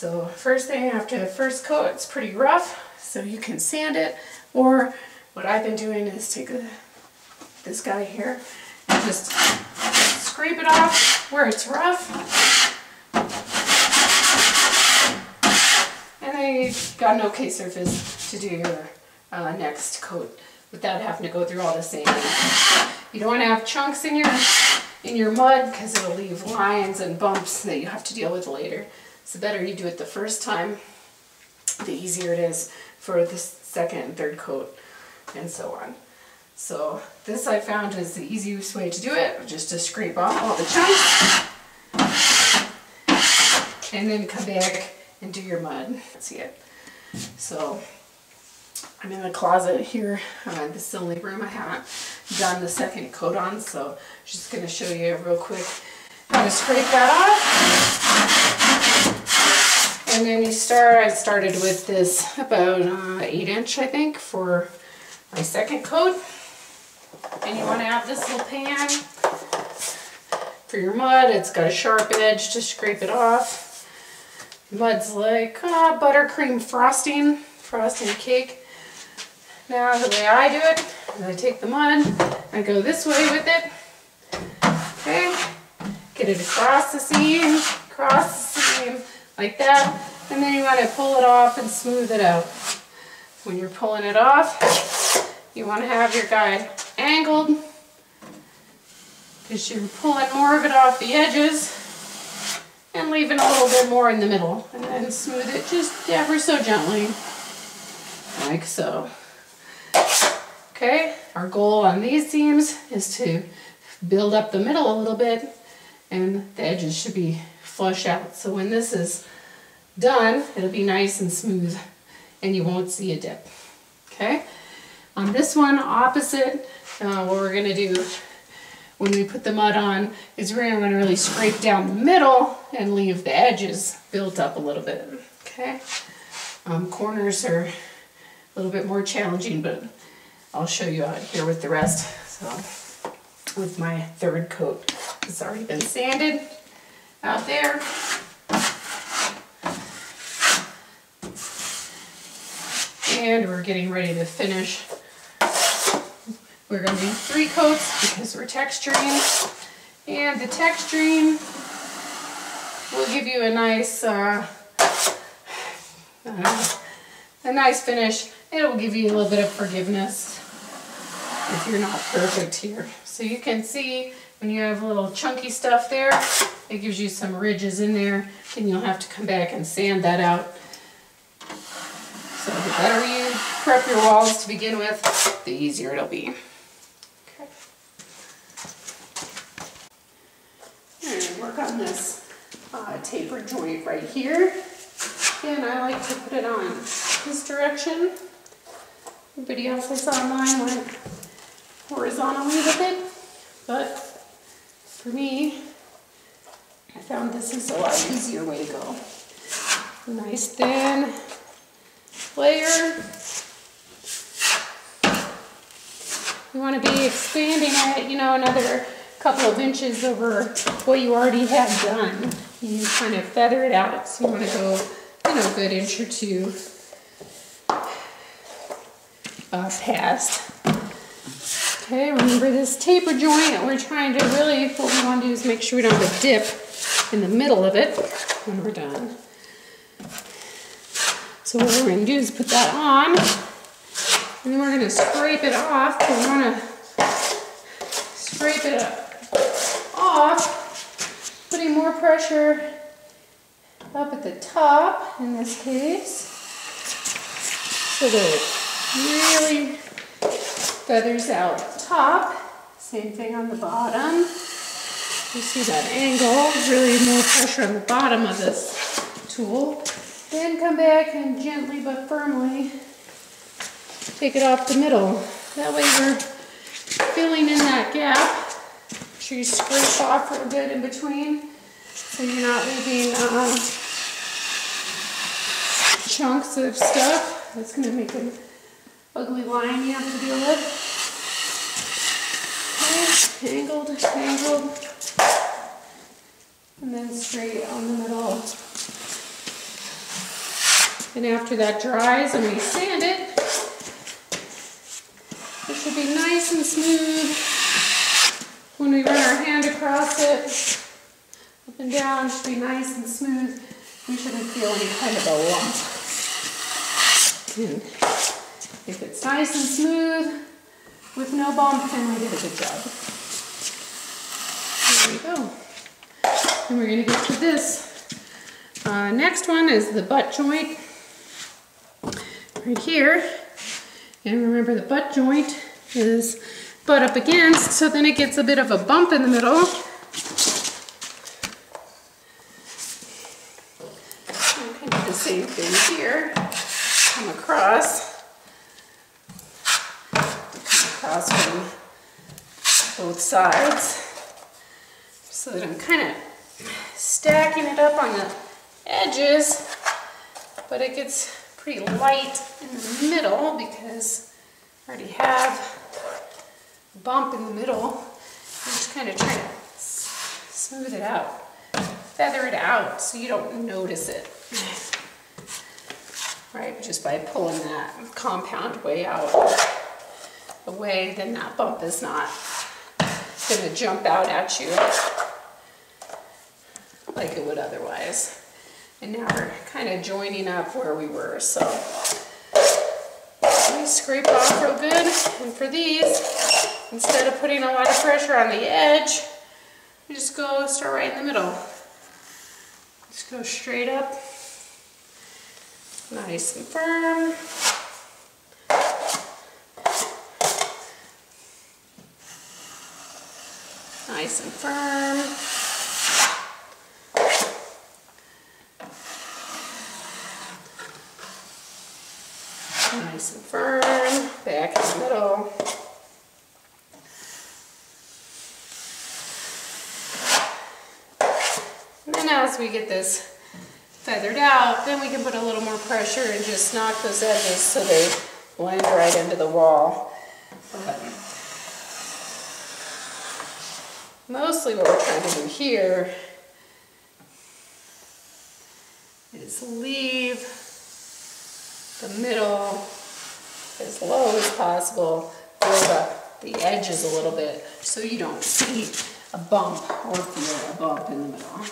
So first thing after the first coat, it's pretty rough, so you can sand it, or what I've been doing is take this guy here and just scrape it off where it's rough. And then you've got an okay surface to do your next coat without having to go through all the sanding. You don't want to have chunks in your mud because it'll leave lines and bumps that you have to deal with later. So the better you do it the first time, the easier it is for the second and third coat and so on. So this I found is the easiest way to do it, just to scrape off all the chunks and then come back and do your mud. See it? So I'm in the closet here. This is the only room I haven't done the second coat on, so I'm just going to show you real quick how to scrape that off. And then I started with this about 8-inch, I think, for my second coat. And you want to have this little pan for your mud. It's got a sharp edge to scrape it off. Mud's like buttercream frosting cake. Now the way I do it is I take the mud, I go this way with it, okay, get it across the seam, like that, and then you want to pull it off and smooth it out. When you're pulling it off, you want to have your guide angled, because you're pulling more of it off the edges and leaving a little bit more in the middle, and then smooth it just ever so gently, like so. Okay, our goal on these seams is to build up the middle a little bit, and the edges should be flush out. So when this is done, it'll be nice and smooth and you won't see a dip. Okay, on this one, opposite, what we're going to do when we put the mud on is we're going to really scrape down the middle and leave the edges built up a little bit. Okay, corners are a little bit more challenging, but I'll show you out here with the rest. So with my third coat, it's already been sanded out there. And we're getting ready to finish. We're going to do 3 coats because we're texturing. And the texturing will give you a nice finish. It will give you a little bit of forgiveness if you're not perfect here. So you can see when you have a little chunky stuff there, it gives you some ridges in there, and you'll have to come back and sand that out. So the better you prep your walls to begin with, the easier it'll be. Okay. And work on this taper joint right here. And I like to put it on this direction. Everybody else I saw online went horizontally with it, but for me, I found this is a lot easier way to go. Nice thin layer. You want to be expanding it, another couple of inches over what you already have done. You kind of feather it out, so you want to go, a good inch or 2 past. Okay, remember this taper joint, we're trying to really, what we want to do is make sure we don't have a dip in the middle of it when we're done. So what we're going to do is put that on, and then we're going to scrape it off. We want to scrape it off, putting more pressure up at the top in this case, so that it really feathers out top. Same thing on the bottom. You see that angle, really more pressure on the bottom of this tool. Then come back and gently but firmly take it off the middle. That way we're filling in that gap. Make sure you scrape off real good in between so you're not leaving chunks of stuff. That's going to make an ugly line you have to deal with. Okay, angled, and then straight on the middle. And after that dries and we sand it, it should be nice and smooth. When we run our hand across it, up and down, it should be nice and smooth. We shouldn't feel any kind of a lump. And if it's nice and smooth with no bump, then we did a good job. There we go. And we're going to get to this. Next one is the butt joint right here. And remember, the butt joint is butt up against, so then it gets a bit of a bump in the middle. And kind of the same thing here. Come across from both sides, so that I'm kind of stacking it up on the edges, but it gets pretty light in the middle because I already have a bump in the middle. I'm just kind of trying to smooth it out, feather it out so you don't notice it. Right, just by pulling that compound way out away, then that bump is not going to jump out at you like it would otherwise. And now we're kind of joining up where we were, so we scrape off real good. And for these, instead of putting a lot of pressure on the edge, we just start right in the middle. Just go straight up, nice and firm. Nice and firm. Nice and firm, back in the middle. And then as we get this feathered out, then we can put a little more pressure and just knock those edges so they blend right into the wall. But mostly what we're trying to do here is leave the middle as low as possible, build up the edges a little bit so you don't see a bump or feel a bump in the middle.